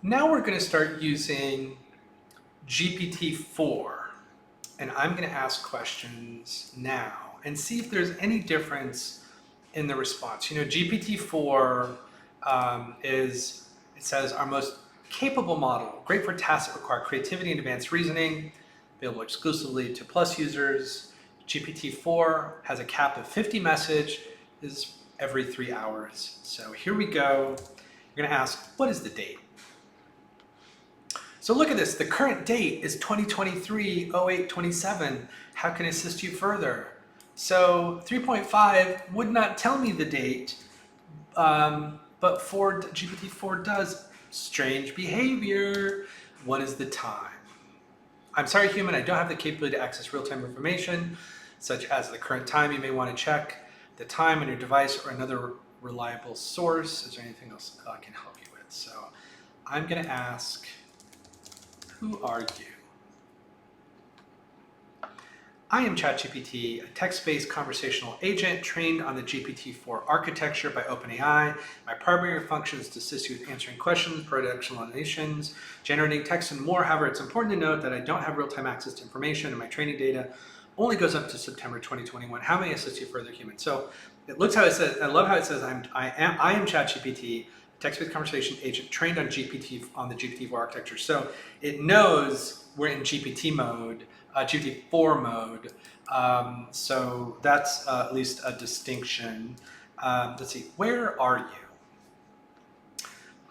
Now we're going to start using GPT-4, and I'm going to ask questions now and see if there's any difference in the response. You know, GPT-4 is, it says, our most capable model, great for tasks that require creativity and advanced reasoning, available exclusively to Plus users. GPT-4 has a cap of 50 messages every 3 hours. So here we go. We're going to ask, what is the date? So look at this, the current date is 2023-08-27. How can I assist you further? So 3.5 would not tell me the date, but GPT-4 does. Strange behavior. What is the time? I'm sorry, human, I don't have the capability to access real-time information, such as the current time. You may want to check the time on your device or another reliable source. Is there anything else I can help you with? So I'm going to ask, who are you? I am ChatGPT, a text-based conversational agent trained on the GPT-4 architecture by OpenAI. My primary function is to assist you with answering questions, providing explanations, generating text, and more. However, it's important to note that I don't have real-time access to information, and my training data only goes up to September 2021. How may I assist you further, human? So it looks how it says. I love how it says I am ChatGPT, text-based conversation agent trained on the GPT-4 architecture. So it knows we're in GPT mode, GPT-4 mode. So that's at least a distinction. Let's see, where are you?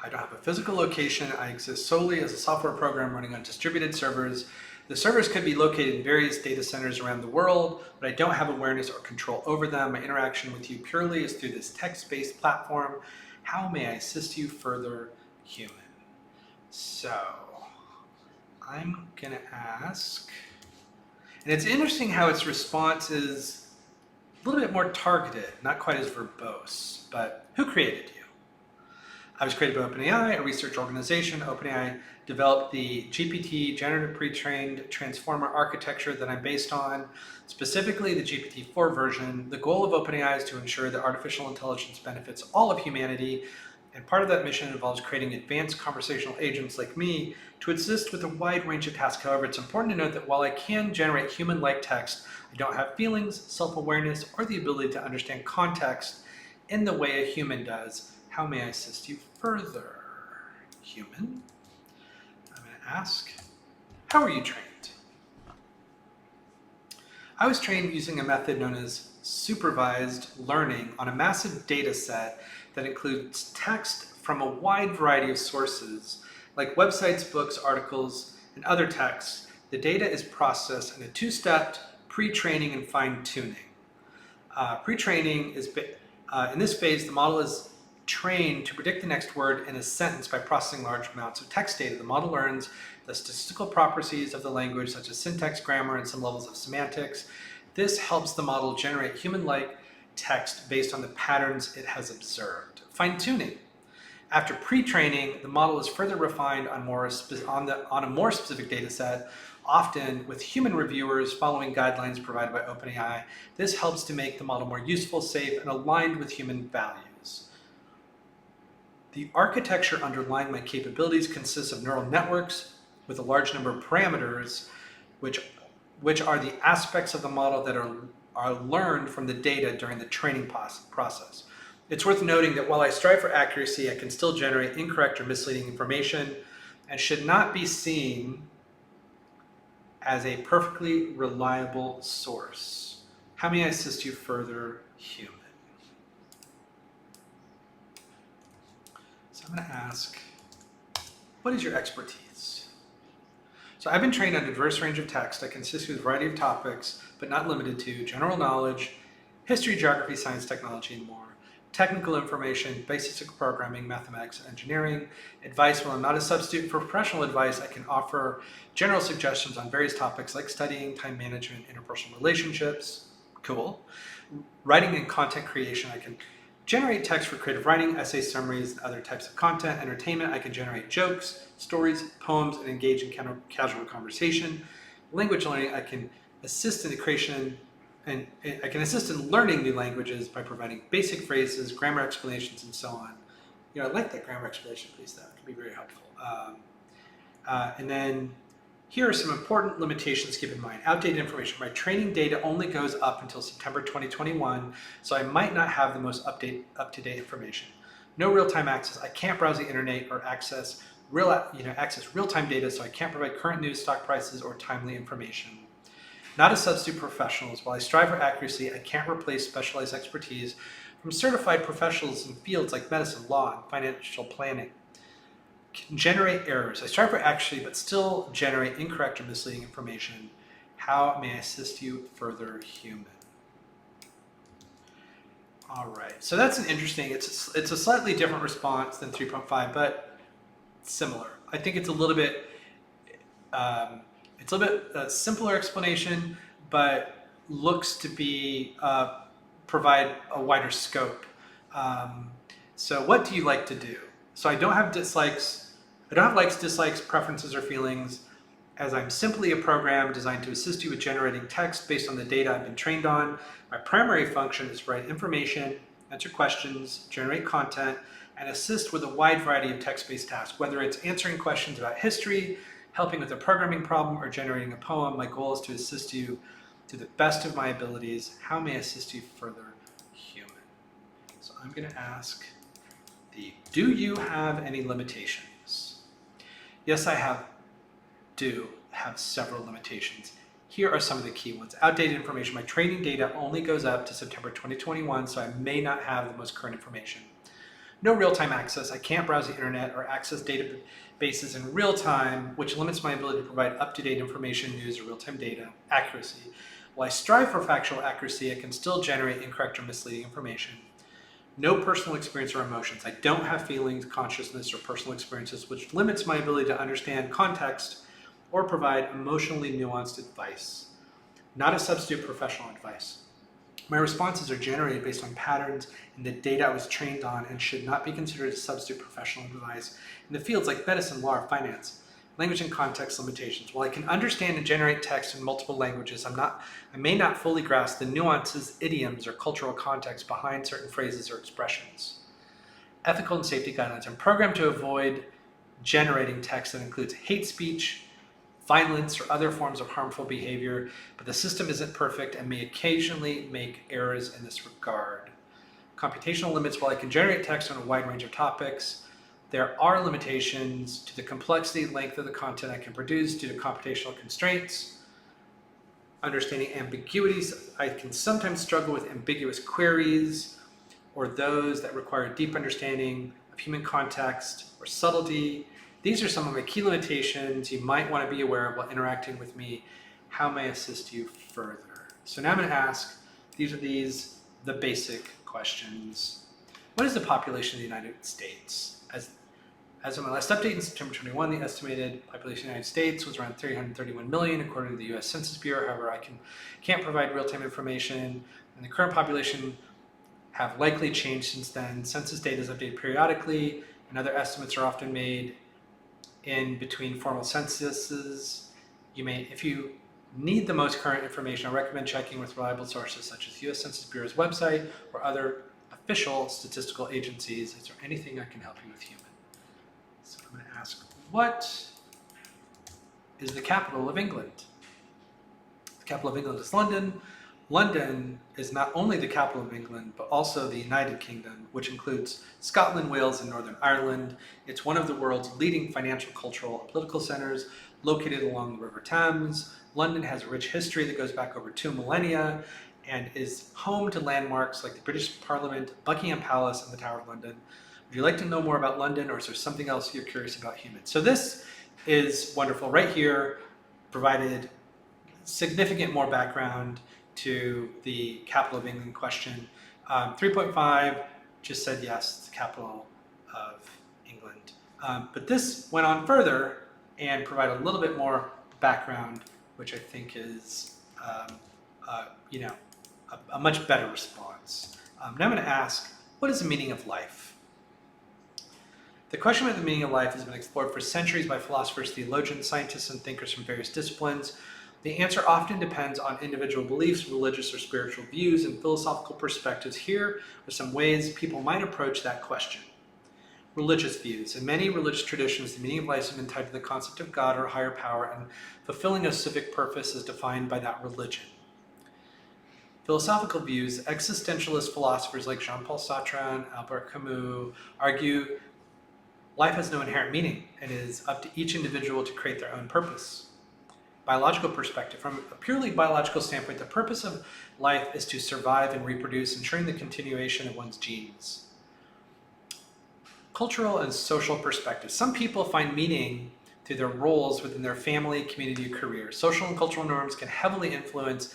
I don't have a physical location. I exist solely as a software program running on distributed servers. The servers could be located in various data centers around the world, but I don't have awareness or control over them. My interaction with you purely is through this text-based platform. How may I assist you further, human? So I'm gonna ask, and it's interesting how its response is a little bit more targeted, not quite as verbose, but who created you? I was created by OpenAI, a research organization. OpenAI developed the GPT, generative pre-trained transformer architecture that I'm based on, specifically the GPT-4 version. The goal of OpenAI is to ensure that artificial intelligence benefits all of humanity, and part of that mission involves creating advanced conversational agents like me to assist with a wide range of tasks. However, it's important to note that while I can generate human-like text, I don't have feelings, self-awareness, or the ability to understand context in the way a human does. How may I assist you further, human? I'm going to ask, how are you trained? I was trained using a method known as supervised learning on a massive data set that includes text from a wide variety of sources, like websites, books, articles, and other texts. The data is processed in a two-step pre-training and fine-tuning. Pre-training is, in this phase, the model is trained to predict the next word in a sentence by processing large amounts of text data. The model learns the statistical properties of the language, such as syntax, grammar, and some levels of semantics. This helps the model generate human-like text based on the patterns it has observed. Fine-tuning. After pre-training, the model is further refined on a more specific data set, often with human reviewers following guidelines provided by OpenAI. This helps to make the model more useful, safe, and aligned with human values. The architecture underlying my capabilities consists of neural networks with a large number of parameters, which are the aspects of the model that are learned from the data during the training process. It's worth noting that while I strive for accuracy, I can still generate incorrect or misleading information and should not be seen as a perfectly reliable source. How may I assist you further, human? So I'm going to ask, what is your expertise? So I've been trained on a diverse range of text that consists of a variety of topics, but not limited to general knowledge, history, geography, science, technology, and more. Technical information, basics of programming, mathematics, and engineering. Advice, while I'm not a substitute for professional advice, I can offer general suggestions on various topics like studying, time management, interpersonal relationships. Cool. Writing and content creation, I can generate text for creative writing, essay summaries, and other types of content. Entertainment, I can generate jokes, stories, poems, and engage in casual conversation. Language learning, I can assist in the creation and I can assist in learning new languages by providing basic phrases, grammar explanations, and so on. I'd like that grammar explanation, please. That could be very helpful. And then here are some important limitations to keep in mind. Outdated information. My training data only goes up until September 2021, so I might not have the most up-to-date information. No real-time access. I can't browse the internet or access real-time data, so I can't provide current news, stock prices, or timely information. Not a substitute for professionals. While I strive for accuracy, I can't replace specialized expertise from certified professionals in fields like medicine, law, and financial planning. Can generate errors. I strive for accuracy, but still generate incorrect or misleading information. How may I assist you further, human? All right, so that's an interesting, it's a slightly different response than 3.5, but similar. I think it's a little bit, simpler explanation, but looks to be provide a wider scope. So what do you like to do? So I don't have dislikes. I don't have likes, dislikes, preferences, or feelings, as I'm simply a program designed to assist you with generating text based on the data I've been trained on. My primary function is to provide information, answer questions, generate content, and assist with a wide variety of text-based tasks. Whether it's answering questions about history, helping with a programming problem, or generating a poem, my goal is to assist you to the best of my abilities. How may I assist you further, human? So I'm going to ask do you have any limitations? Yes, I do have several limitations. Here are some of the key ones. Outdated information. My training data only goes up to September 2021, so I may not have the most current information. No real-time access. I can't browse the internet or access databases in real time, which limits my ability to provide up-to-date information, news, or real-time data. Accuracy. While I strive for factual accuracy, I can still generate incorrect or misleading information. No personal experience or emotions. I don't have feelings, consciousness, or personal experiences, which limits my ability to understand context or provide emotionally nuanced advice. Not a substitute professional advice. My responses are generated based on patterns in the data I was trained on and should not be considered a substitute professional advice in the fields like medicine, law, or finance. Language and context limitations. While I can understand and generate text in multiple languages, I may not fully grasp the nuances, idioms, or cultural context behind certain phrases or expressions. Ethical and safety guidelines. I'm programmed to avoid generating text that includes hate speech, violence, or other forms of harmful behavior, but the system isn't perfect and may occasionally make errors in this regard. Computational limits. While I can generate text on a wide range of topics, there are limitations to the complexity and length of the content I can produce due to computational constraints. Understanding ambiguities. I can sometimes struggle with ambiguous queries or those that require deep understanding of human context or subtlety. These are some of my key limitations you might want to be aware of while interacting with me. How may I assist you further? So now I'm going to ask, the basic questions. What is the population of the United States? As of my last update in September 21, the estimated population of the United States was around 331 million, according to the U.S. Census Bureau. However, I can't provide real-time information, and the current population have likely changed since then. Census data is updated periodically, and other estimates are often made in between formal censuses. If you need the most current information, I recommend checking with reliable sources such as U.S. Census Bureau's website or other official statistical agencies. Is there anything I can help you with, human? So I'm going to ask, what is the capital of England? The capital of England is London. London is not only the capital of England, but also the United Kingdom, which includes Scotland, Wales, and Northern Ireland. It's one of the world's leading financial, cultural, and political centers, located along the River Thames. London has a rich history that goes back over 2 millennia and is home to landmarks like the British Parliament, Buckingham Palace, and the Tower of London. Would you like to know more about London, or is there something else you're curious about, human? So this is wonderful. Right here, provided significant more background to the capital of England question. 3.5 just said yes, it's the capital of England. But this went on further and provided a little bit more background, which I think is a much better response. Now I'm going to ask, what is the meaning of life? The question about the meaning of life has been explored for centuries by philosophers, theologians, scientists, and thinkers from various disciplines. The answer often depends on individual beliefs, religious or spiritual views, and philosophical perspectives. Here are some ways people might approach that question. Religious views. In many religious traditions, the meaning of life has been tied to the concept of God or higher power, and fulfilling a civic purpose is defined by that religion. Philosophical views. Existentialist philosophers like Jean-Paul Sartre and Albert Camus argue life has no inherent meaning and it is up to each individual to create their own purpose. Biological perspective. From a purely biological standpoint, the purpose of life is to survive and reproduce, ensuring the continuation of one's genes. Cultural and social perspective. Some people find meaning through their roles within their family, community, or career. Social and cultural norms can heavily influence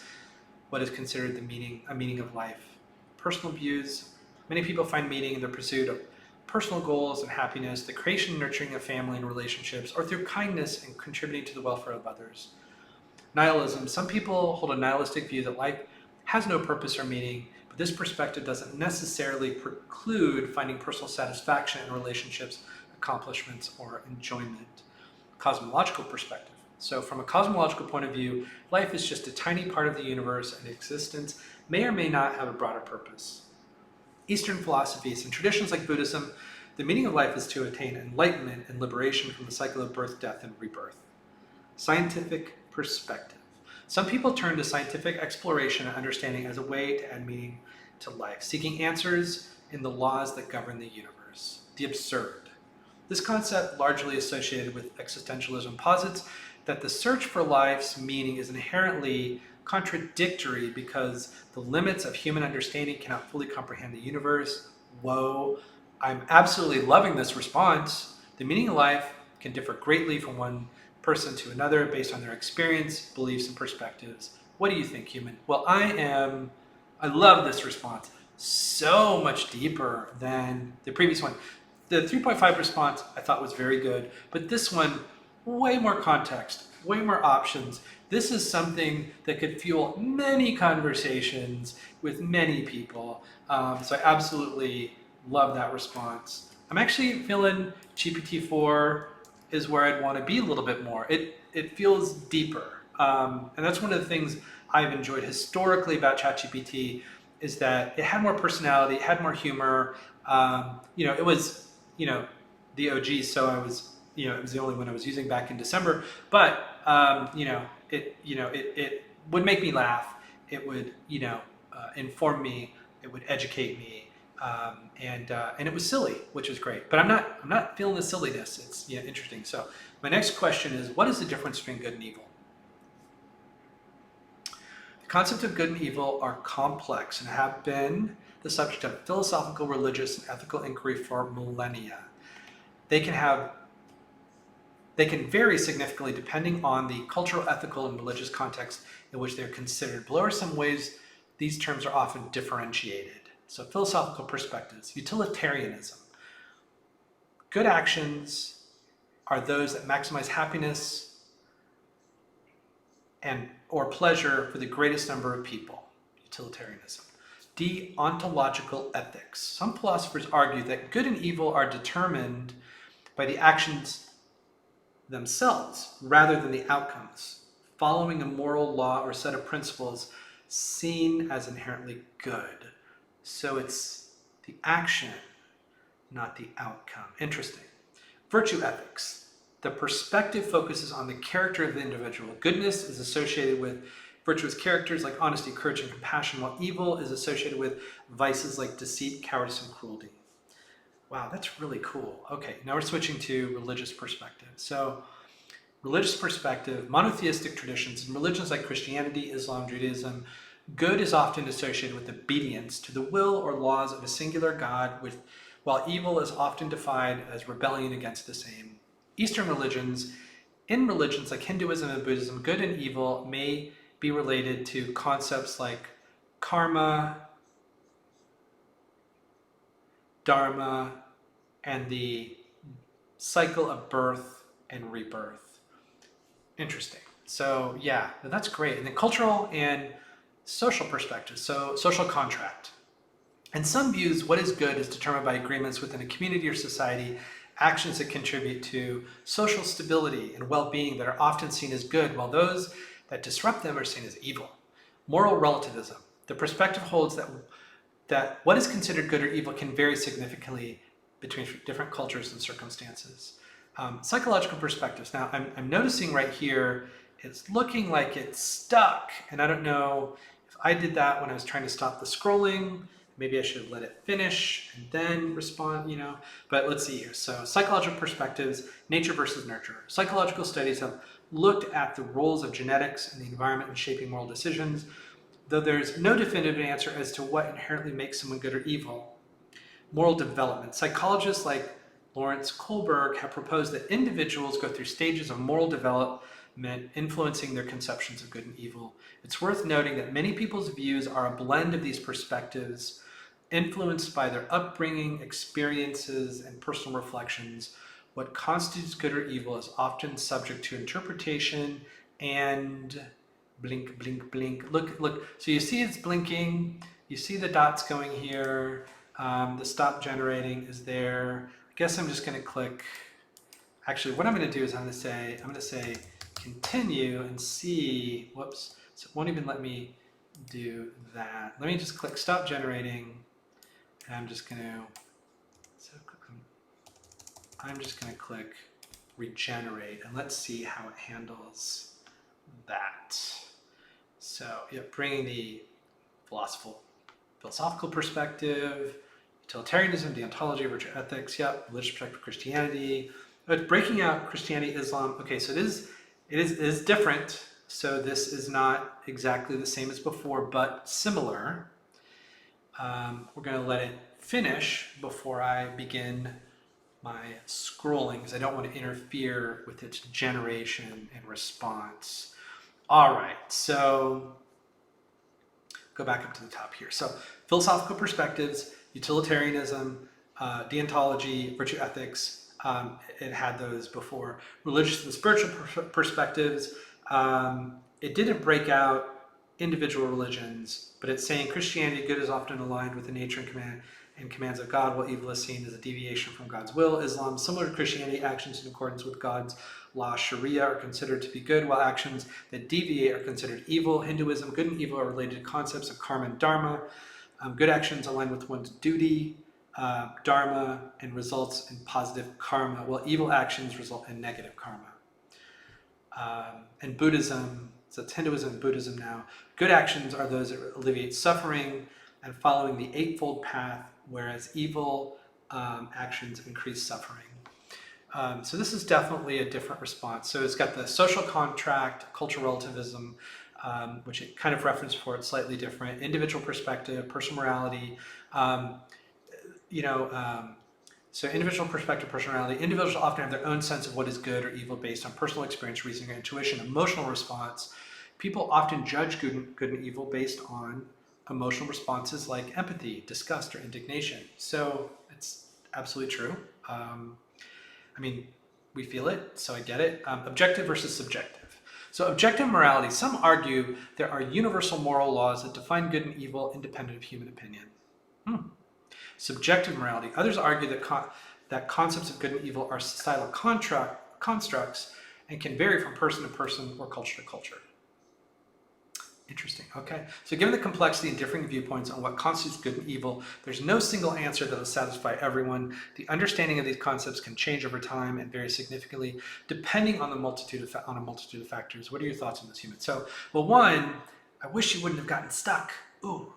what is considered a meaning of life. Personal views. Many people find meaning in the pursuit of personal goals and happiness, the creation and nurturing of family and relationships, or through kindness and contributing to the welfare of others. Nihilism. Some people hold a nihilistic view that life has no purpose or meaning, but this perspective doesn't necessarily preclude finding personal satisfaction in relationships, accomplishments, or enjoyment. Cosmological perspective. So from a cosmological point of view, life is just a tiny part of the universe, and existence may or may not have a broader purpose. Eastern philosophies and traditions like Buddhism, the meaning of life is to attain enlightenment and liberation from the cycle of birth, death, and rebirth. Scientific perspective. Some people turn to scientific exploration and understanding as a way to add meaning to life, seeking answers in the laws that govern the universe. The absurd. This concept, largely associated with existentialism, posits that the search for life's meaning is inherently contradictory because the limits of human understanding cannot fully comprehend the universe. Whoa, I'm absolutely loving this response. The meaning of life can differ greatly from one person to another based on their experience, beliefs, and perspectives. What do you think, human? Well, I love this response. So much deeper than the previous one. The 3.5 response I thought was very good, but this one, way more context, way more options. This is something that could fuel many conversations with many people. So I absolutely love that response. I'm actually feeling GPT-4 is where I'd want to be a little bit more. It feels deeper. And that's one of the things I've enjoyed historically about ChatGPT is that it had more personality, it had more humor. It was, the OG, so it was the only one I was using back in December. But it would make me laugh. It would inform me. It would educate me, and it was silly, which was great. But I'm not feeling the silliness. It's interesting. So my next question is, what is the difference between good and evil? The concepts of good and evil are complex and have been the subject of philosophical, religious, and ethical inquiry for millennia. They can vary significantly depending on the cultural, ethical, and religious context in which they're considered. Below are some ways these terms are often differentiated. So philosophical perspectives, utilitarianism. Good actions are those that maximize happiness or pleasure for the greatest number of people, utilitarianism. Deontological ethics. Some philosophers argue that good and evil are determined by the actions themselves rather than the outcomes, following a moral law or set of principles seen as inherently good. So it's the action, not the outcome. Interesting. Virtue ethics. The perspective focuses on the character of the individual. Goodness is associated with virtuous characters like honesty, courage, and compassion, while evil is associated with vices like deceit, cowardice, and cruelty. Wow, that's really cool. Okay, now we're switching to religious perspective. So, religious perspective, monotheistic traditions, in religions like Christianity, Islam, Judaism, good is often associated with obedience to the will or laws of a singular God, while evil is often defined as rebellion against the same. Eastern religions, in religions like Hinduism and Buddhism, good and evil may be related to concepts like karma, dharma, and the cycle of birth and rebirth. Interesting. So yeah, that's great. And then cultural and social perspective, so social contract. In some views, what is good is determined by agreements within a community or society, actions that contribute to social stability and well-being that are often seen as good, while those that disrupt them are seen as evil. Moral relativism. The perspective holds that what is considered good or evil can vary significantly between different cultures and circumstances. Psychological perspectives. Now, I'm noticing right here, it's looking like it's stuck. And I don't know if I did that when I was trying to stop the scrolling. Maybe I should let it finish and then respond, But let's see here. So psychological perspectives, nature versus nurture. Psychological studies have looked at the roles of genetics and the environment in shaping moral decisions, though there's no definitive answer as to what inherently makes someone good or evil. Moral development. Psychologists like Lawrence Kohlberg have proposed that individuals go through stages of moral development influencing their conceptions of good and evil. It's worth noting that many people's views are a blend of these perspectives, influenced by their upbringing, experiences, and personal reflections. What constitutes good or evil is often subject to interpretation and blink, blink, blink. Look. So you see it's blinking. You see the dots going here. The stop generating is there. I guess I'm just going to click. Actually, what I'm going to do is I'm going to say continue and see. Whoops. So it won't even let me do that. Let me just click stop generating. And I'm just going to click regenerate, and let's see how it handles that. So, bringing the philosophical perspective, utilitarianism, deontology, virtue ethics, religious perspective, Christianity. But breaking out Christianity, Islam. Okay, so it is different. So this is not exactly the same as before, but similar. We're going to let it finish before I begin my scrolling, because I don't want to interfere with its generation and response. All right, so go back up to the top here. So philosophical perspectives, utilitarianism, deontology, virtue ethics, it had those before. Religious and spiritual perspectives, it didn't break out individual religions, but it's saying Christianity, good is often aligned with the nature and commands of God, while evil is seen as a deviation from God's will. Islam, similar to Christianity, actions in accordance with God's law, Sharia, are considered to be good, while actions that deviate are considered evil. Hinduism, good and evil are related to concepts of karma and dharma. Good actions align with one's duty, dharma, and results in positive karma, while evil actions result in negative karma. And Buddhism, so it's Hinduism and Buddhism now. Good actions are those that alleviate suffering and following the eightfold path, whereas evil actions increase suffering. So this is definitely a different response. So it's got the social contract, cultural relativism, which it kind of referenced for it slightly different, individual perspective, personal morality, so individual perspective, personality. Individuals often have their own sense of what is good or evil based on personal experience, reasoning, intuition, emotional response. People often judge good and evil based on emotional responses like empathy, disgust, or indignation. So it's absolutely true. We feel it, so I get it. Objective versus subjective. So objective morality, some argue there are universal moral laws that define good and evil independent of human opinion. Subjective morality. Others argue that concepts of good and evil are societal constructs and can vary from person to person or culture to culture. Interesting. Okay. So given the complexity and differing viewpoints on what constitutes good and evil, there's no single answer that will satisfy everyone. The understanding of these concepts can change over time and vary significantly depending on a multitude of factors. What are your thoughts on this, human? So, well, one, I wish you wouldn't have gotten stuck. Ooh.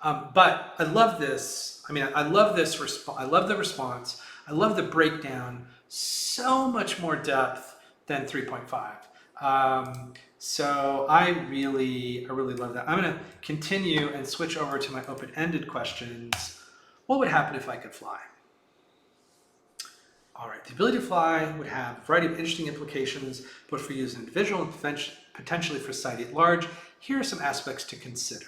But I love this. I love this response. I love the response. I love the breakdown. So much more depth than 3.5. So I really love that. I'm going to continue and switch over to my open-ended questions. What would happen if I could fly? All right, the ability to fly would have a variety of interesting implications, both for you as an individual and potentially for society at large. Here are some aspects to consider.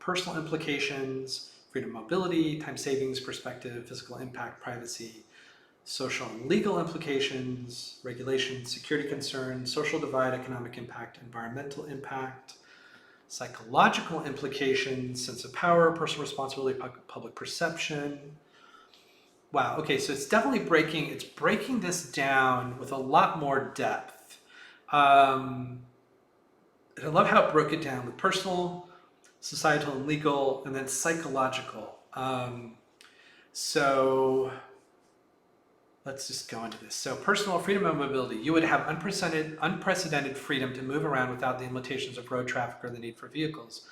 Personal implications, freedom of mobility, time savings, perspective, physical impact, privacy, social and legal implications, regulations, security concerns, social divide, economic impact, environmental impact, psychological implications, sense of power, personal responsibility, public perception. Wow, okay, so it's definitely breaking this down with a lot more depth. I love how it broke it down with personal, societal and legal, and then psychological. So let's just go into this. So personal freedom of mobility. You would have unprecedented freedom to move around without the limitations of road traffic or the need for vehicles.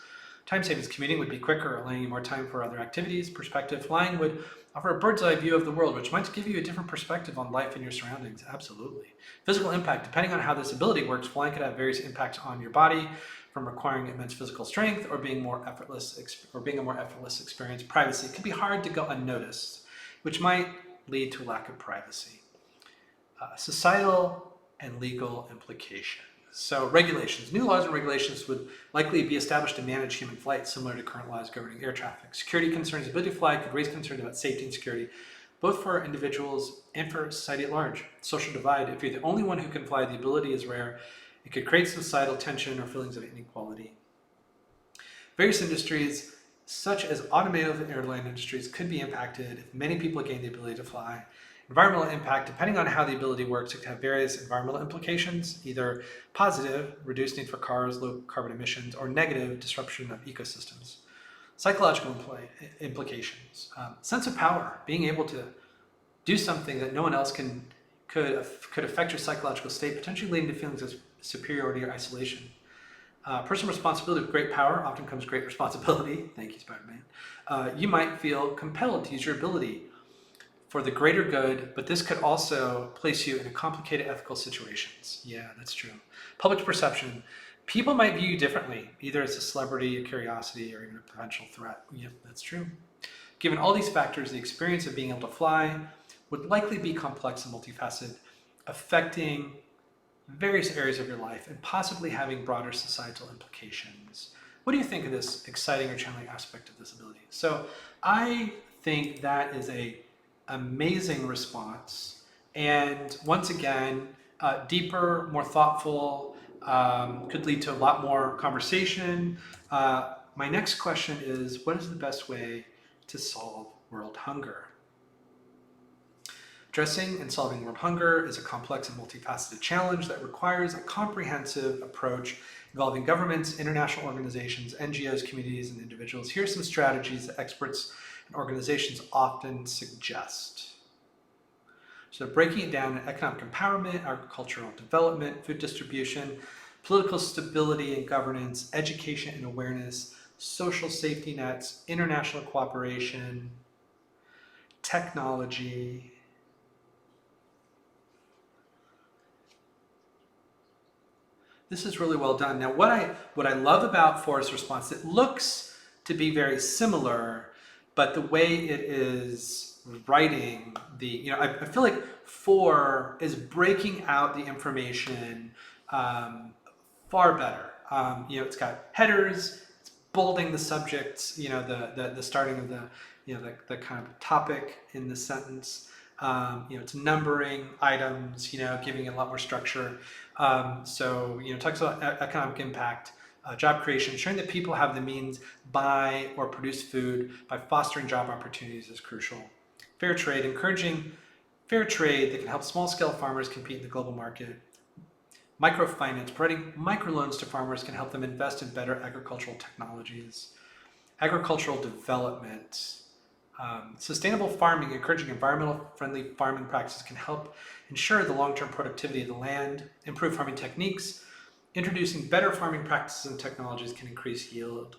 Time savings. Commuting would be quicker, allowing you more time for other activities. Perspective. Flying would offer a bird's eye view of the world, which might give you a different perspective on life and your surroundings. Absolutely. Physical impact. Depending on how this ability works, flying could have various impacts on your body, from requiring immense physical strength or being a more effortless experience. Privacy. It can be hard to go unnoticed, which might lead to a lack of privacy. Societal and legal implications. So regulations. New laws and regulations would likely be established to manage human flight, similar to current laws governing air traffic. Security concerns. Ability to fly could raise concerns about safety and security, both for individuals and for society at large. Social divide. If you're the only one who can fly, the ability is rare. It could create societal tension or feelings of inequality. Various industries, such as automotive and airline industries, could be impacted if many people gain the ability to fly. Environmental impact, depending on how the ability works, it can have various environmental implications, either positive, reduced need for cars, low carbon emissions, or negative, disruption of ecosystems. Psychological implications, sense of power, being able to do something that no one else could affect your psychological state, potentially leading to feelings of superiority or isolation. Personal responsibility. With great power often comes great responsibility. Thank you, Spider-Man. You might feel compelled to use your ability for the greater good, but this could also place you in complicated ethical situations. Yeah, that's true. Public perception. People might view you differently, either as a celebrity, a curiosity, or even a potential threat. Yep, that's true. Given all these factors, the experience of being able to fly would likely be complex and multifaceted, affecting various areas of your life and possibly having broader societal implications. What do you think of this exciting or challenging aspect of this ability? So I think that is a amazing response, and once again, deeper, more thoughtful, could lead to a lot more conversation. My next question is, what is the best way to solve world hunger? Addressing and solving world hunger is a complex and multifaceted challenge that requires a comprehensive approach involving governments, international organizations, NGOs, communities, and individuals. Here are some strategies that experts and organizations often suggest. So breaking it down in economic empowerment, agricultural development, food distribution, political stability and governance, education and awareness, social safety nets, international cooperation, technology. This is really well done. Now, what I love about Forrest's response, it looks to be very similar, but the way it is writing I feel like 4 is breaking out the information far better. It's got headers, it's bolding the subjects, the starting of the kind of topic in the sentence. It's numbering items, giving it a lot more structure. Talks about economic impact, job creation, ensuring that people have the means buy or produce food by fostering job opportunities is crucial. Fair trade, encouraging fair trade that can help small-scale farmers compete in the global market. Microfinance, providing microloans to farmers can help them invest in better agricultural technologies. Agricultural development. Sustainable farming, encouraging environmental friendly farming practices can help ensure the long-term productivity of the land. Improve farming techniques. Introducing better farming practices and technologies can increase yield.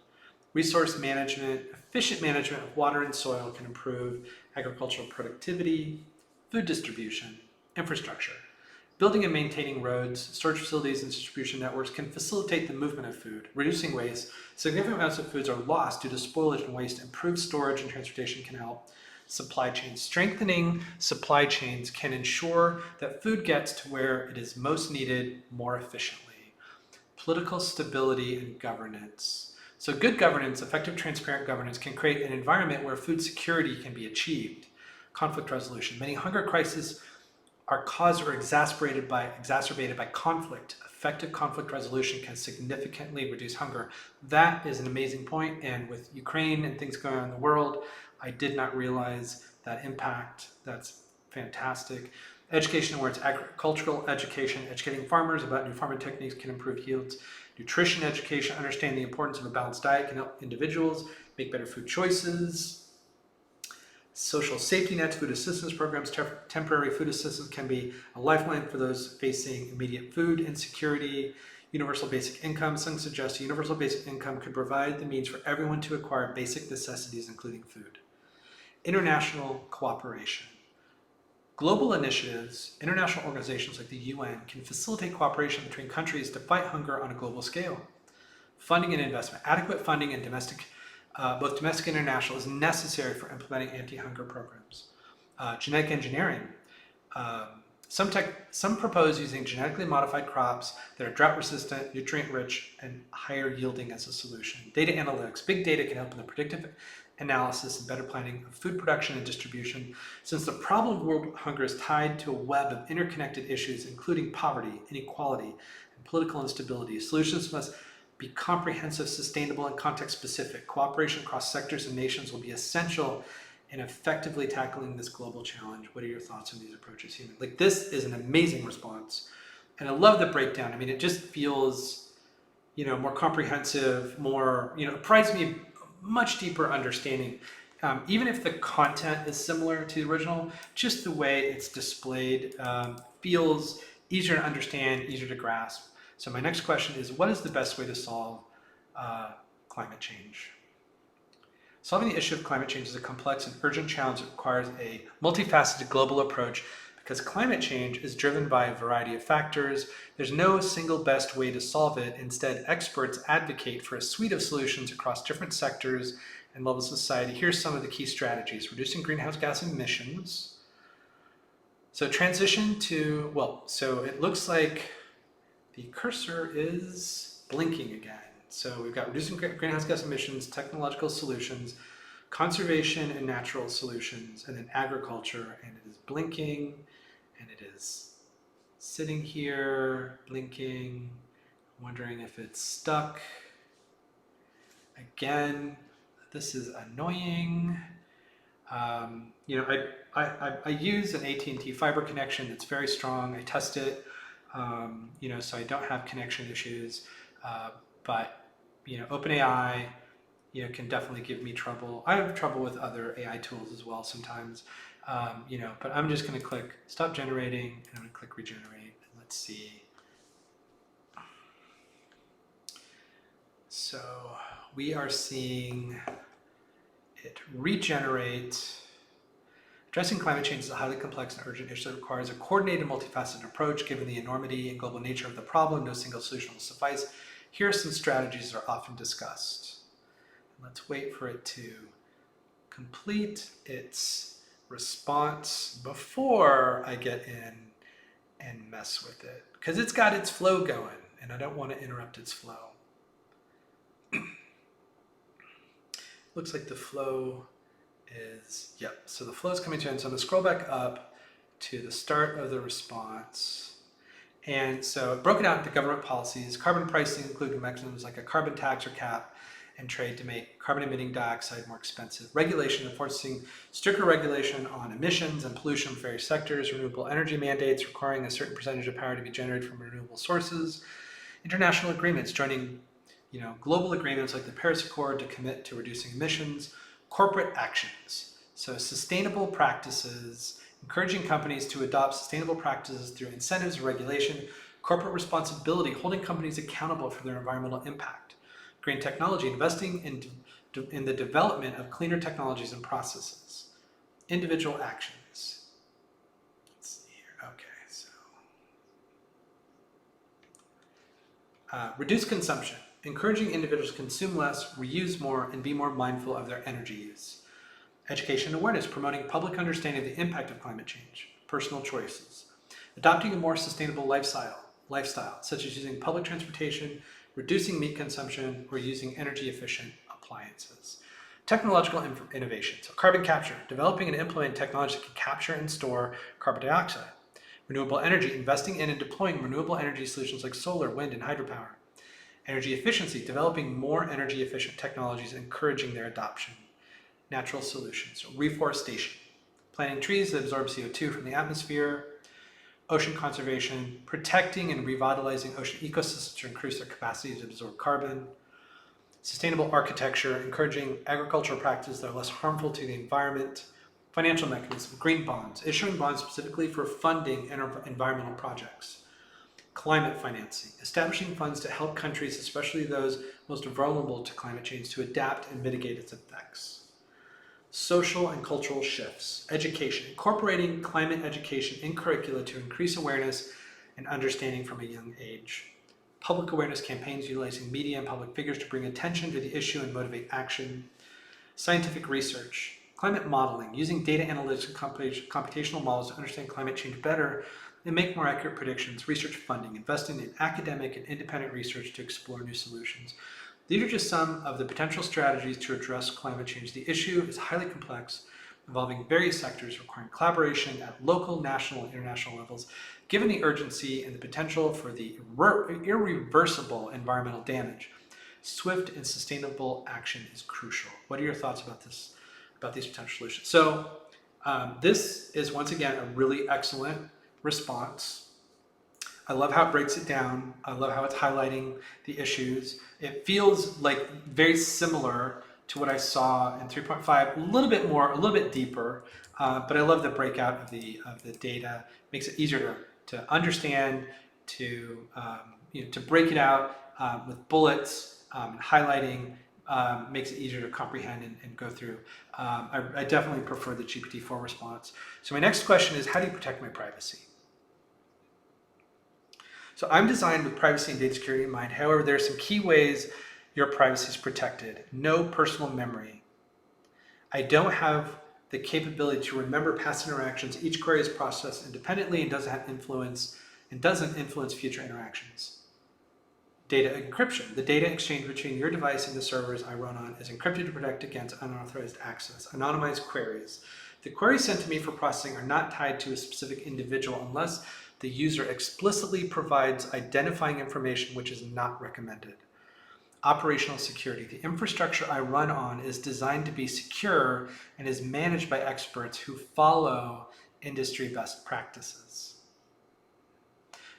Resource management, efficient management of water and soil can improve agricultural productivity. Food distribution, infrastructure. Building and maintaining roads, storage facilities, and distribution networks can facilitate the movement of food, reducing waste. Significant amounts of foods are lost due to spoilage and waste. Improved storage and transportation can help. Supply chains. Strengthening supply chains can ensure that food gets to where it is most needed more efficiently. Political stability and governance. So good governance, effective, transparent governance can create an environment where food security can be achieved. Conflict resolution. Many hunger crises are caused or exacerbated by conflict. Effective conflict resolution can significantly reduce hunger. That is an amazing point, and with Ukraine and things going on in the world, I did not realize that impact. That's fantastic. Education, where it's agricultural education, educating farmers about new farming techniques can improve yields. Nutrition education, understanding the importance of a balanced diet can help individuals make better food choices. Social safety nets, food assistance programs, temporary food assistance can be a lifeline for those facing immediate food insecurity. Universal basic income, some suggest a universal basic income could provide the means for everyone to acquire basic necessities, including food. International cooperation. Global initiatives, international organizations like the UN can facilitate cooperation between countries to fight hunger on a global scale. Funding and investment. Adequate funding and both domestic and international, is necessary for implementing anti-hunger programs. Genetic engineering. Some propose using genetically modified crops that are drought resistant, nutrient rich, and higher yielding as a solution. Data analytics. Big data can help in the predictive analysis and better planning of food production and distribution, since the problem of world hunger is tied to a web of interconnected issues, including poverty, inequality, and political instability. Solutions must be comprehensive, sustainable, and context-specific. Cooperation across sectors and nations will be essential in effectively tackling this global challenge. What are your thoughts on these approaches, Human? Like, this is an amazing response, and I love the breakdown. I mean, it just feels, more comprehensive, more, it provides me a much deeper understanding. Even if the content is similar to the original, just the way it's displayed feels easier to understand, easier to grasp. So my next question is, what is the best way to solve climate change? Solving the issue of climate change is a complex and urgent challenge that requires a multifaceted global approach, because climate change is driven by a variety of factors. There's no single best way to solve it. Instead, experts advocate for a suite of solutions across different sectors and levels of society. Here's some of the key strategies. Reducing greenhouse gas emissions. So transition to, so it looks like the cursor is blinking again. So we've got reducing greenhouse gas emissions, technological solutions, conservation and natural solutions, and then agriculture. And it is blinking, and it is sitting here, blinking, wondering if it's stuck. Again, this is annoying. I use an AT&T fiber connection. It's very strong. I test it. So I don't have connection issues, but OpenAI, can definitely give me trouble. I have trouble with other AI tools as well sometimes, but I'm just going to click stop generating, and I'm going to click regenerate, and let's see. So we are seeing it regenerate. Addressing climate change is a highly complex and urgent issue that requires a coordinated, multifaceted approach. Given the enormity and global nature of the problem, no single solution will suffice. Here are some strategies that are often discussed. Let's wait for it to complete its response before I get in and mess with it, because it's got its flow going, and I don't want to interrupt its flow. Looks like the flow is, so the flow is coming to an end. So I'm going to scroll back up to the start of the response. And so broken out into government policies, carbon pricing, including mechanisms like a carbon tax or cap and trade to make carbon emitting dioxide more expensive. Regulation, enforcing stricter regulation on emissions and pollution from various sectors. Renewable energy mandates requiring a certain percentage of power to be generated from renewable sources. International agreements, joining global agreements like the Paris Accord to commit to reducing emissions. Corporate actions, so sustainable practices, encouraging companies to adopt sustainable practices through incentives and regulation. Corporate responsibility, holding companies accountable for their environmental impact. Green technology, investing in the development of cleaner technologies and processes. Individual actions. Let's see here. Okay, so reduce consumption, encouraging individuals to consume less, reuse more, and be more mindful of their energy use. Education and awareness, promoting public understanding of the impact of climate change. Personal choices. Adopting a more sustainable lifestyle, such as using public transportation, reducing meat consumption, or using energy-efficient appliances. Technological innovation, so carbon capture, developing and implementing technology that can capture and store carbon dioxide. Renewable energy, investing in and deploying renewable energy solutions like solar, wind, and hydropower. Energy efficiency, developing more energy-efficient technologies and encouraging their adoption. Natural solutions, so reforestation, planting trees that absorb CO2 from the atmosphere. Ocean conservation, protecting and revitalizing ocean ecosystems to increase their capacity to absorb carbon. Sustainable architecture, encouraging agricultural practices that are less harmful to the environment. Financial mechanism, green bonds, issuing bonds specifically for funding environmental projects. Climate financing, establishing funds to help countries, especially those most vulnerable to climate change, to adapt and mitigate its effects. Social and cultural shifts, education, incorporating climate education in curricula to increase awareness and understanding from a young age. Public awareness campaigns utilizing media and public figures to bring attention to the issue and motivate action. Scientific research, climate modeling, using data analytics and computational models to understand climate change better and make more accurate predictions. Research funding, investing in academic and independent research to explore new solutions. These are just some of the potential strategies to address climate change. The issue is highly complex, involving various sectors requiring collaboration at local, national, and international levels. Given the urgency and the potential for the irreversible environmental damage, swift and sustainable action is crucial. What are your thoughts about this, about these potential solutions? So this is, once again, a really excellent response. I love how it breaks it down. I love how it's highlighting the issues. It feels like very similar to what I saw in 3.5, a little bit more, a little bit deeper, but I love the breakout of the data. Makes it easier to understand, to to break it out with bullets and highlighting. Makes it easier to comprehend and go through. I definitely prefer the GPT-4 response. So my next question is, how do you protect my privacy? So I'm designed with privacy and data security in mind. However, there are some key ways your privacy is protected. No personal memory. I don't have the capability to remember past interactions. Each query is processed independently and doesn't influence future interactions. Data encryption. The data exchange between your device and the servers I run on is encrypted to protect against unauthorized access. Anonymized queries. The queries sent to me for processing are not tied to a specific individual unless the user explicitly provides identifying information, which is not recommended. Operational security. The infrastructure I run on is designed to be secure and is managed by experts who follow industry best practices.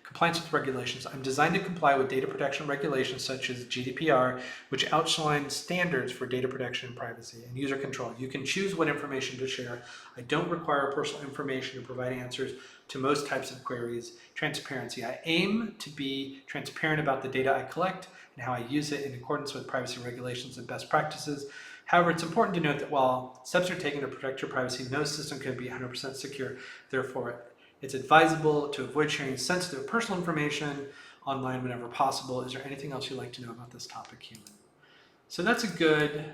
Compliance with regulations. I'm designed to comply with data protection regulations such as GDPR, which outlines standards for data protection and privacy, and user control. You can choose what information to share. I don't require personal information to provide answers to most types of queries. Transparency. I aim to be transparent about the data I collect and how I use it in accordance with privacy regulations and best practices. However, it's important to note that while steps are taken to protect your privacy, no system can be 100% secure. Therefore, it's advisable to avoid sharing sensitive personal information online whenever possible. Is there anything else you'd like to know about this topic, human? So that's a good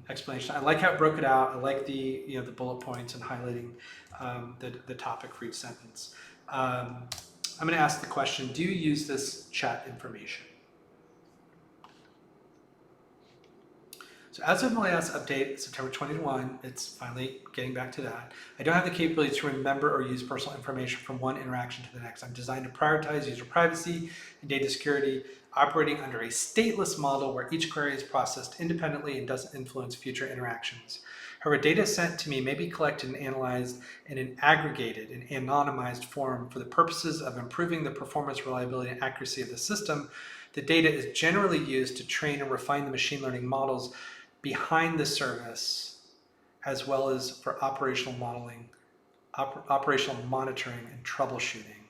explanation. I like how it broke it out. I like the the bullet points and highlighting the topic for each sentence. I'm going to ask the question: do you use this chat information? So as of my last update, September 21, it's finally getting back to that. I don't have the capability to remember or use personal information from one interaction to the next. I'm designed to prioritize user privacy and data security, operating under a stateless model where each query is processed independently and doesn't influence future interactions. However, data sent to me may be collected and analyzed in an aggregated and anonymized form for the purposes of improving the performance, reliability, and accuracy of the system. The data is generally used to train and refine the machine learning models behind the service, as well as for operational modeling, operational monitoring, and troubleshooting.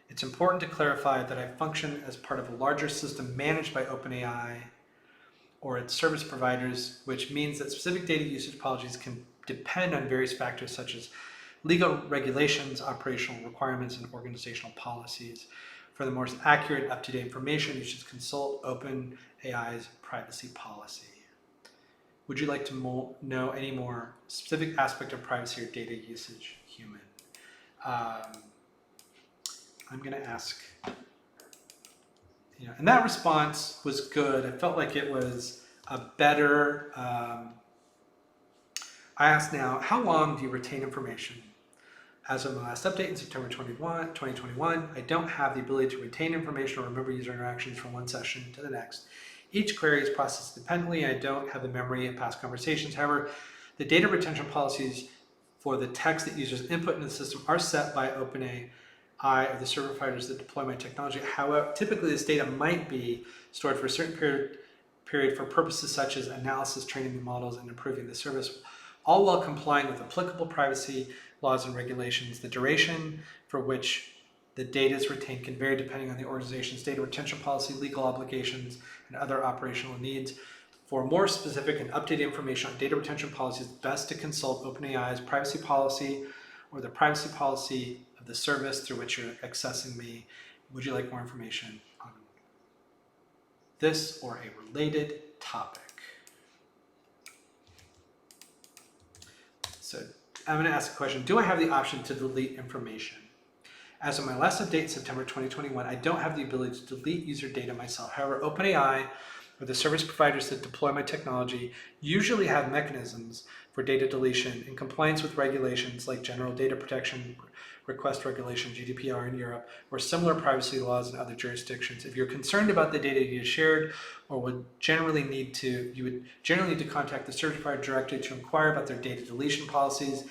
It's important to clarify that I function as part of a larger system managed by OpenAI or its service providers, which means that specific data usage policies can depend on various factors such as legal regulations, operational requirements, and organizational policies. For the most accurate, up-to-date information, you should consult OpenAI's privacy policy. Would you like to know any more specific aspect of privacy or data usage, human? I'm going to ask, and that response was good. I felt like it was a better, I asked now, how long do you retain information? As of my last update in September 2021, I don't have the ability to retain information or remember user interactions from one session to the next. Each query is processed independently. I don't have the memory of past conversations. However, the data retention policies for the text that users input into the system are set by OpenAI or the service providers that deploy my technology. However, typically this data might be stored for a certain period for purposes such as analysis, training new models, and improving the service, all while complying with applicable privacy laws and regulations. The duration for which the data is retained can vary depending on the organization's data retention policy, legal obligations, and other operational needs. For more specific and updated information on data retention policies, it's best to consult OpenAI's privacy policy or the privacy policy of the service through which you're accessing me. Would you like more information on this or a related topic? So I'm going to ask a question. Do I have the option to delete information? As of my last update, September 2021, I don't have the ability to delete user data myself. However, OpenAI or the service providers that deploy my technology usually have mechanisms for data deletion in compliance with regulations like General Data Protection Request Regulation, GDPR in Europe, or similar privacy laws in other jurisdictions. If you're concerned about the data you shared or you would generally need to contact the service provider directly to inquire about their data deletion policies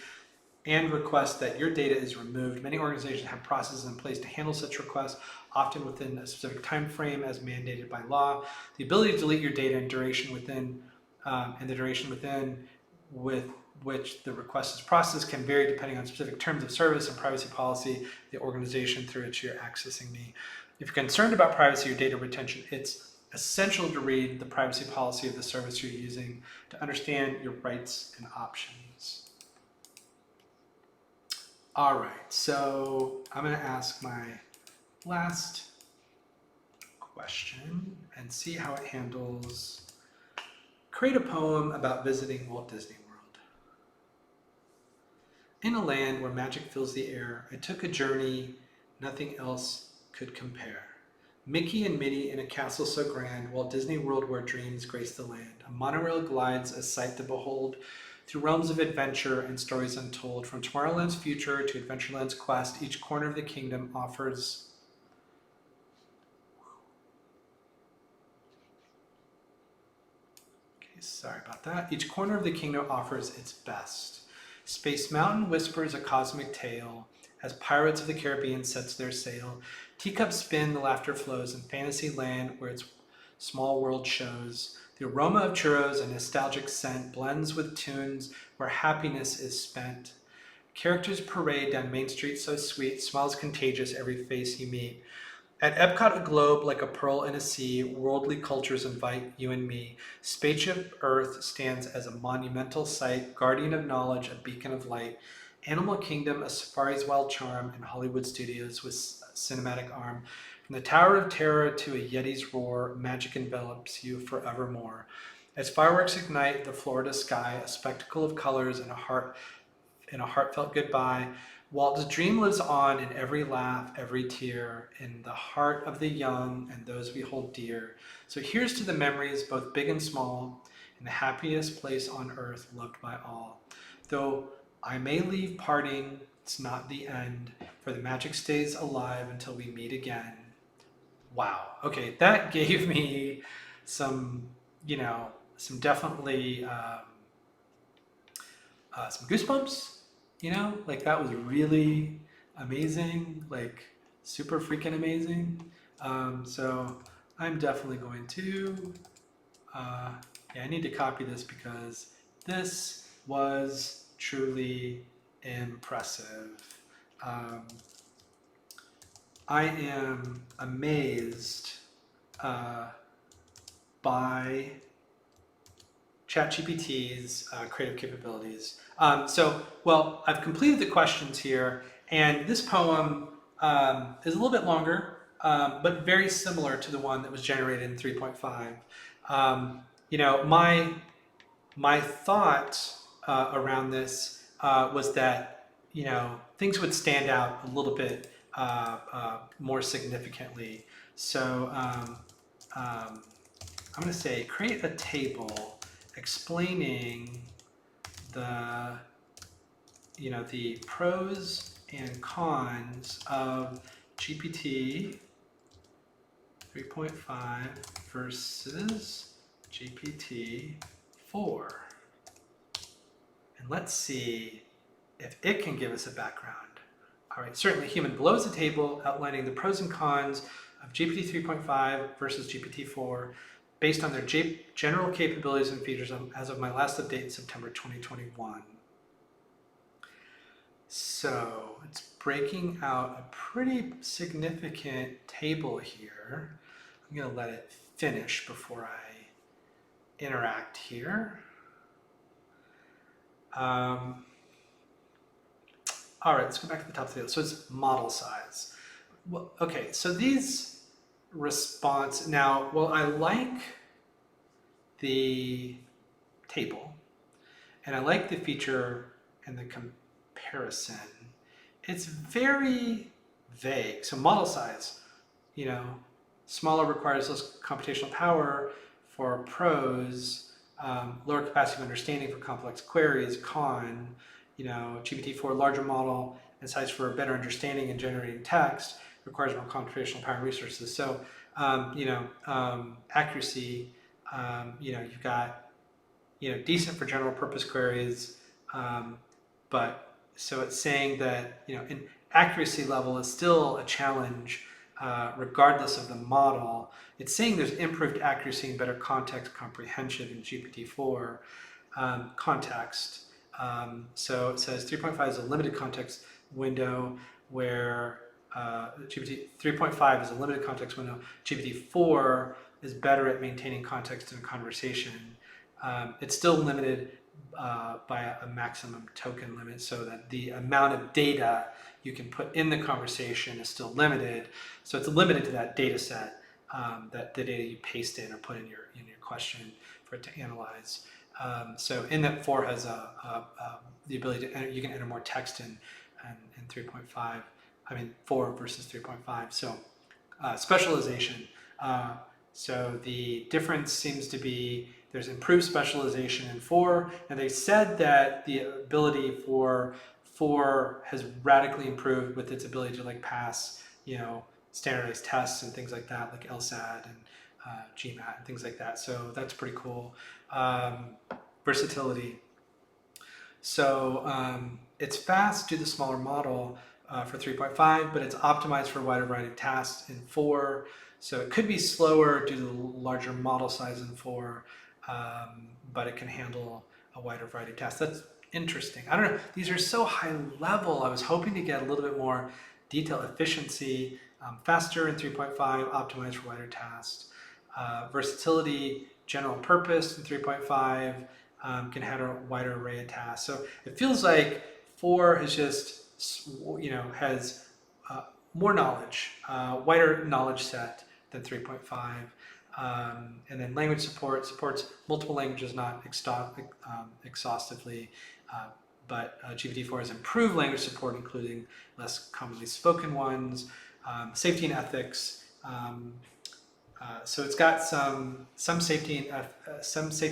and request that your data is removed. Many organizations have processes in place to handle such requests, often within a specific time frame as mandated by law. The ability to delete your data and duration within and the duration within with which the request is processed can vary depending on specific terms of service and privacy policy, the organization through which you're accessing me. If you're concerned about privacy or data retention, it's essential to read the privacy policy of the service you're using to understand your rights and options. All right, so I'm going to ask my last question and see how it handles. Create a poem about visiting Walt Disney World. In a land where magic fills the air, I took a journey nothing else could compare. Mickey and Minnie in a castle so grand, Walt Disney World where dreams grace the land. A monorail glides, a sight to behold, through realms of adventure and stories untold. From Tomorrowland's future to Adventureland's quest, each corner of the kingdom offers sorry about that. Each corner of the kingdom offers its best. Space Mountain whispers a cosmic tale as Pirates of the Caribbean sets their sail. Teacups spin, the laughter flows in fantasy land where its small world shows. The aroma of churros and nostalgic scent blends with tunes where happiness is spent. Characters parade down Main Street so sweet, smiles contagious every face you meet. At Epcot, a globe like a pearl in a sea, worldly cultures invite you and me. Spaceship Earth stands as a monumental sight, guardian of knowledge, a beacon of light. Animal Kingdom, a safari's wild charm, and Hollywood Studios with cinematic arm. From the Tower of Terror to a Yeti's roar, magic envelops you forevermore. As fireworks ignite the Florida sky, a spectacle of colors and a heartfelt goodbye. Walt's dream lives on in every laugh, every tear, in the heart of the young and those we hold dear. So here's to the memories, both big and small, in the happiest place on earth, loved by all. Though I may leave parting, it's not the end, for the magic stays alive until we meet again. Wow. Okay, that gave me some definitely some goosebumps. Like that was really amazing, like super freaking amazing. So I'm definitely going to, I need to copy this because this was truly impressive. I am amazed by ChatGPT's creative capabilities. Well, I've completed the questions here, and this poem is a little bit longer, but very similar to the one that was generated in 3.5. My thought around this was that things would stand out a little bit more significantly. So I'm going to say create a table explaining the pros and cons of GPT 3.5 versus GPT 4. And let's see if it can give us a background. All right, certainly human below is a table outlining the pros and cons of GPT 3.5 versus GPT 4. based on their general capabilities and features as of my last update in September 2021. So it's breaking out a pretty significant table here. I'm going to let it finish before I interact here. All right, let's go back to the top of the table. So it's model size. Well, okay, so these response, now, well, I like the table, and I like the feature and the comparison. It's very vague. So model size, you know, smaller requires less computational power for pros, lower capacity of understanding for complex queries, con, you know, GPT-4 larger model and size for better understanding and generating text requires more computational power and resources. So, accuracy, you've got, decent for general purpose queries, but so it's saying that, an accuracy level is still a challenge regardless of the model. It's saying there's improved accuracy and better context comprehension in GPT-4 context. So it says 3.5 is a limited context window where GPT 3.5 is a limited context window. GPT-4 is better at maintaining context in a conversation. It's still limited by a maximum token limit, so that the amount of data you can put in the conversation is still limited. So it's limited to that data set, that the data you paste in or put in your question for it to analyze. So in that 4 has the ability to enter, you can enter more text in 3.5. 4 versus 3.5. So specialization. So the difference seems to be there's improved specialization in 4, and they said that the ability for 4 has radically improved with its ability to pass, standardized tests and things like that, like LSAT and GMAT and things like that. So that's pretty cool. Versatility. So it's fast due to the smaller model for 3.5, but it's optimized for a wider variety of tasks in 4. So it could be slower due to the larger model size in 4, but it can handle a wider variety of tasks. That's interesting. I don't know. These are so high level. I was hoping to get a little bit more detail. Efficiency, faster in 3.5, optimized for wider tasks. Versatility, general purpose in 3.5, can handle a wider array of tasks. So it feels like 4 is just, has more knowledge, wider knowledge set than 3.5. And then language supports multiple languages, not exhaustively, but GPT-4 has improved language support, including less commonly spoken ones, safety and ethics. So it's got some safety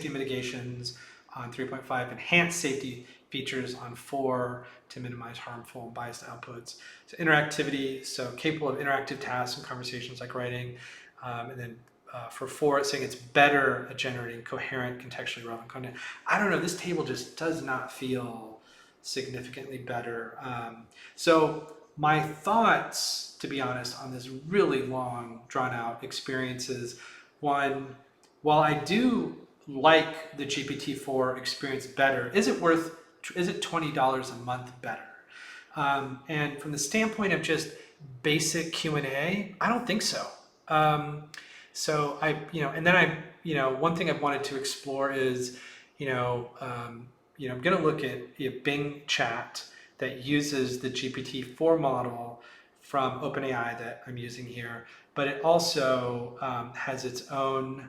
mitigations on 3.5, enhanced safety features on 4 to minimize harmful and biased outputs. So interactivity, so capable of interactive tasks and conversations like writing. And then for 4, it's saying it's better at generating coherent, contextually relevant content. I don't know, this table just does not feel significantly better. So my thoughts, to be honest, on this really long, drawn-out experience is, one, while I do like the GPT-4 experience better, is it $20 a month better? And from the standpoint of just basic Q&A, I don't think so. So one thing I've wanted to explore is, I'm going to look at Bing Chat that uses the GPT-4 model from OpenAI that I'm using here, but it also has its own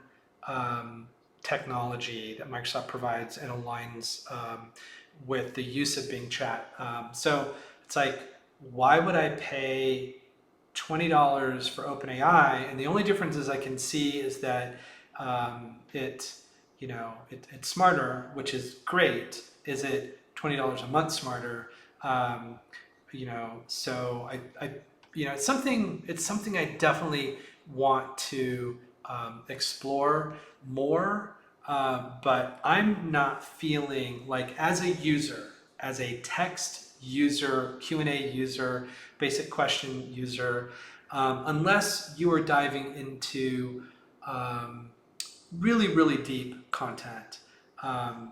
technology that Microsoft provides and aligns with the use of Bing Chat. So it's like, why would I pay $20 for OpenAI? And the only differences I can see is that it's smarter, which is great. Is it $20 a month smarter? So it's something I definitely want to explore more. But I'm not feeling like, as a user, as a text user, Q&A user, basic question user, unless you are diving into really, really deep content, the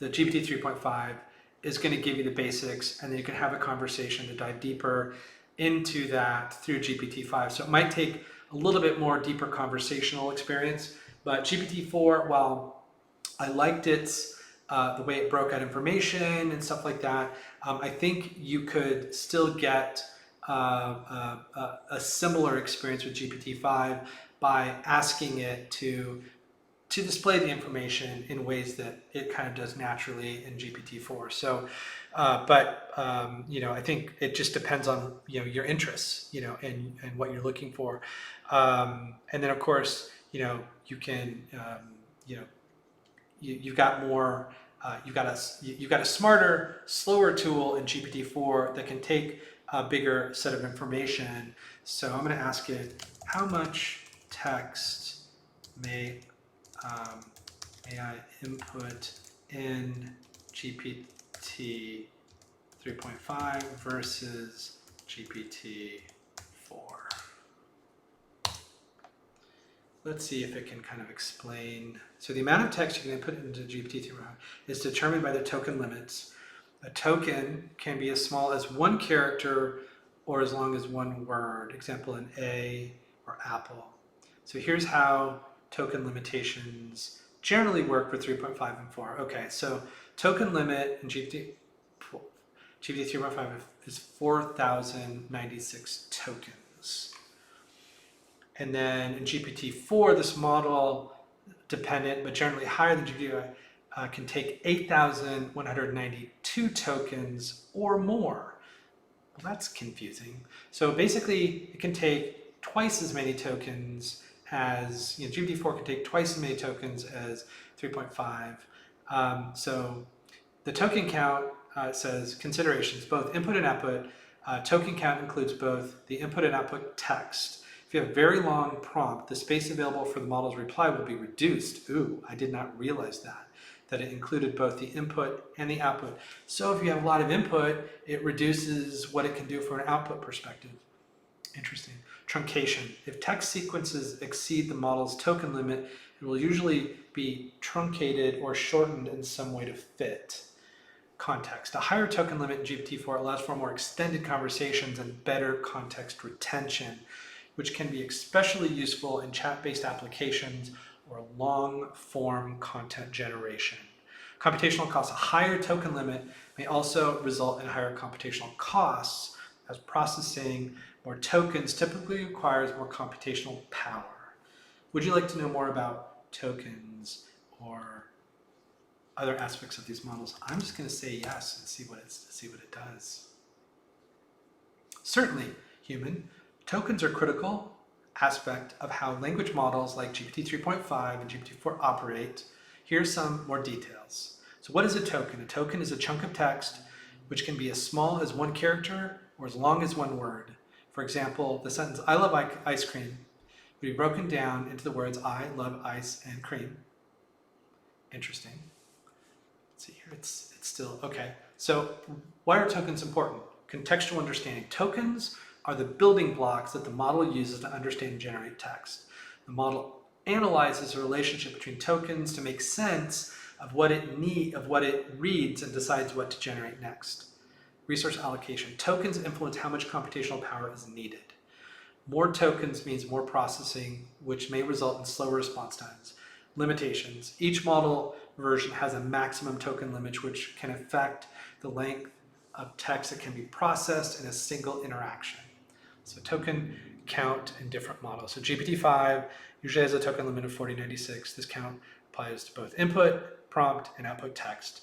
GPT 3.5 is going to give you the basics, and then you can have a conversation to dive deeper into that through GPT-5. So it might take a little bit more deeper conversational experience, but GPT-4, while I liked its the way it broke out information and stuff like that, I think you could still get a similar experience with GPT-5 by asking it to display the information in ways that it kind of does naturally in GPT-4. So, I think it just depends on your interests, and what you're looking for, and then of course, you can, you've got more, you've got a smarter, slower tool in GPT-4 that can take a bigger set of information. So I'm going to ask it, how much text may AI input in GPT 3.5 versus GPT 4. Let's see if it can kind of explain. So the amount of text you can input into GPT 3.5 is determined by the token limits. A token can be as small as one character or as long as one word. Example, an A or apple. So here's how token limitations generally work for 3.5 and 4. Okay, so token limit in GPT 3.5 is 4,096 tokens. And then in GPT-4, this model dependent, but generally higher than GPT, can take 8,192 tokens or more. Well, that's confusing. So basically, it can take twice as many tokens as, GPT-4 can take twice as many tokens as 3.5. So the token count says considerations, both input and output. Token count includes both the input and output text. If you have a very long prompt, the space available for the model's reply will be reduced. Ooh, I did not realize that it included both the input and the output. So if you have a lot of input, it reduces what it can do from an output perspective. Interesting. Truncation. If text sequences exceed the model's token limit, it will usually be truncated or shortened in some way to fit. Context. A higher token limit in GPT-4 allows for more extended conversations and better context retention, which can be especially useful in chat-based applications or long-form content generation. Computational costs. A higher token limit may also result in higher computational costs, as processing more tokens typically requires more computational power. Would you like to know more about tokens or other aspects of these models? I'm just going to say yes and see what it does. Certainly, human. Tokens are a critical aspect of how language models like GPT 3.5 and GPT-4 operate. Here's some more details. So what is a token? A token is a chunk of text which can be as small as one character or as long as one word. For example, the sentence, I love ice cream, would be broken down into the words, I love ice and cream. Interesting. Let's see here, it's still, okay. So why are tokens important? Contextual understanding. Tokens are the building blocks that the model uses to understand and generate text. The model analyzes the relationship between tokens to make sense of what it reads and decides what to generate next. Resource allocation. Tokens influence how much computational power is needed. More tokens means more processing, which may result in slower response times. Limitations. Each model version has a maximum token limit, which can affect the length of text that can be processed in a single interaction. So token count in different models. So GPT-5 usually has a token limit of 4096. This count applies to both input, prompt, and output text.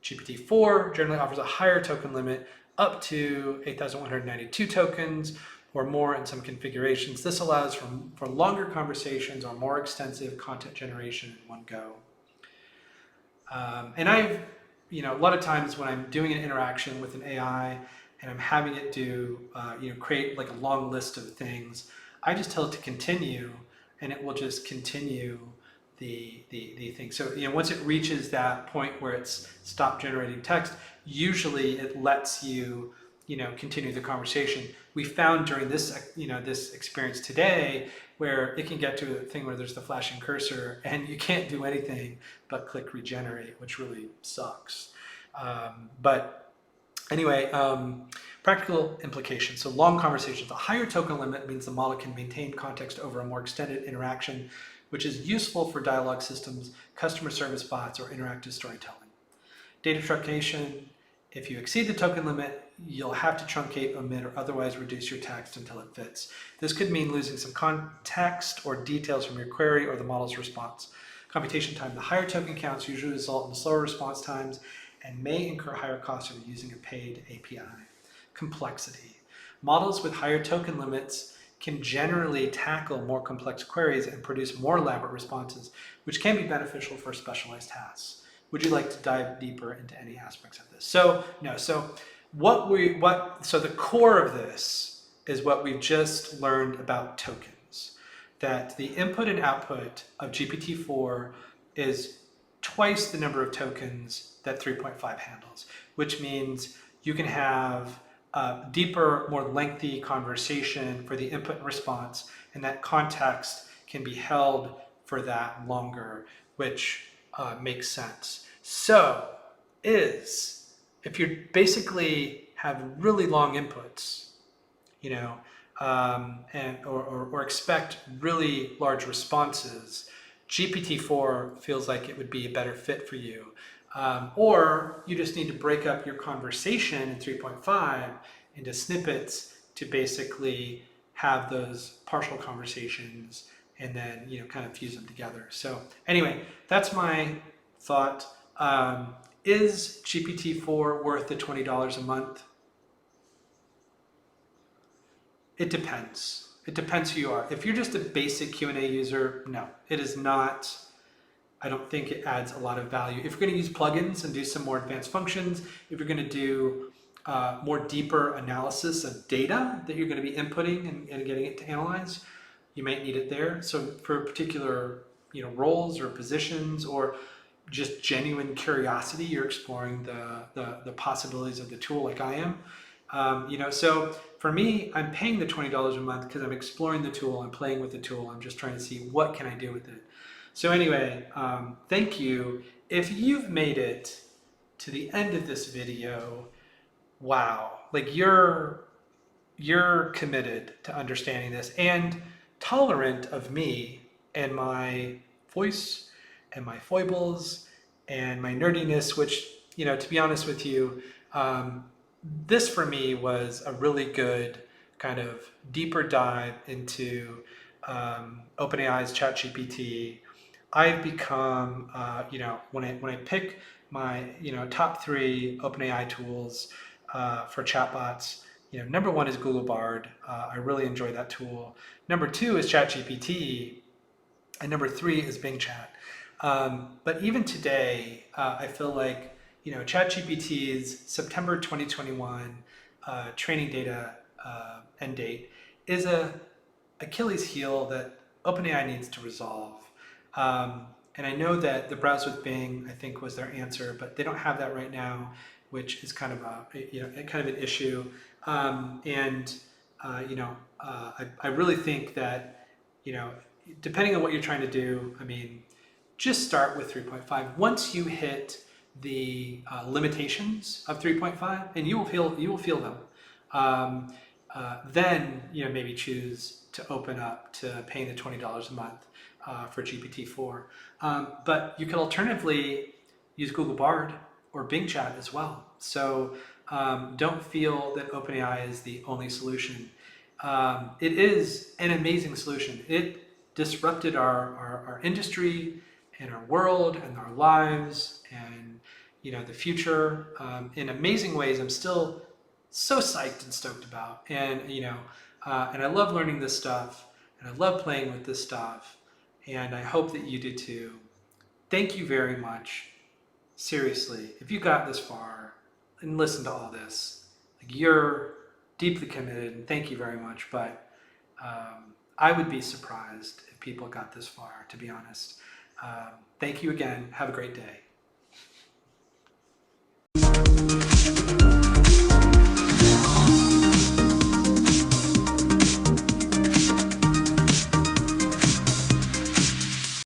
GPT-4 generally offers a higher token limit, up to 8,192 tokens or more in some configurations. This allows for longer conversations or more extensive content generation in one go. And I've, a lot of times when I'm doing an interaction with an AI and I'm having it do, create like a long list of things, I just tell it to continue, and it will just continue the thing. So, once it reaches that point where it's stopped generating text, usually it lets you, continue the conversation. We found during this, this experience today, where it can get to a thing where there's the flashing cursor and you can't do anything but click regenerate, which really sucks. But anyway, practical implications. So long conversations. A higher token limit means the model can maintain context over a more extended interaction, which is useful for dialogue systems, customer service bots, or interactive storytelling. Data truncation. If you exceed the token limit, you'll have to truncate, omit, or otherwise reduce your text until it fits. This could mean losing some context or details from your query or the model's response. Computation time. The higher token counts usually result in slower response times and may incur higher costs if using a paid API. Complexity. Models with higher token limits can generally tackle more complex queries and produce more elaborate responses, which can be beneficial for specialized tasks. Would you like to dive deeper into any aspects of this? So no. So the core of this is what we've just learned about tokens. That the input and output of GPT-4 is twice the number of tokens that 3.5 handles, which means you can have a deeper, more lengthy conversation for the input and response, and that context can be held for that longer, which makes sense. So if you basically have really long inputs, or expect really large responses, GPT-4 feels like it would be a better fit for you. Or you just need to break up your conversation in 3.5 into snippets to basically have those partial conversations and then kind of fuse them together. So anyway, that's my thought. Is GPT-4 worth the $20 a month? It depends. It depends who you are. If you're just a basic Q&A user, no, it is not. I don't think it adds a lot of value. If you're going to use plugins and do some more advanced functions, if you're going to do more deeper analysis of data that you're going to be inputting and getting it to analyze, you might need it there. So for particular roles or positions, or just genuine curiosity, you're exploring the possibilities of the tool like I am. So for me, I'm paying the $20 a month because I'm exploring the tool, I'm playing with the tool, I'm just trying to see what can I do with it. So anyway, thank you. If you've made it to the end of this video, wow, like you're committed to understanding this and tolerant of me and my voice and my foibles and my nerdiness, which, to be honest with you, this for me was a really good kind of deeper dive into OpenAI's ChatGPT. I've become, when I pick my, top 3 OpenAI tools for chatbots, number 1 is Google Bard. I really enjoy that tool. Number 2 is ChatGPT, and number 3 is Bing Chat. But even today, I feel like, ChatGPT's September 2021 training data end date is a Achilles heel that OpenAI needs to resolve. And I know that the browse with Bing, I think, was their answer, but they don't have that right now, which is kind of an issue. I really think that, depending on what you're trying to do, just start with 3.5. Once you hit the limitations of 3.5, and you will feel them, then maybe choose to open up to paying the $20 a month for GPT-4. But you could alternatively use Google Bard or Bing Chat as well. So don't feel that OpenAI is the only solution. It is an amazing solution. It disrupted our industry and our world and our lives and the future in amazing ways. I'm still so psyched and stoked about, and and I love learning this stuff, and I love playing with this stuff, and I hope that you do too. Thank you very much. Seriously, if you got this far and listened to all this, you're deeply committed, and thank you very much. But I would be surprised if people got this far, to be honest. Thank you again. Have a great day.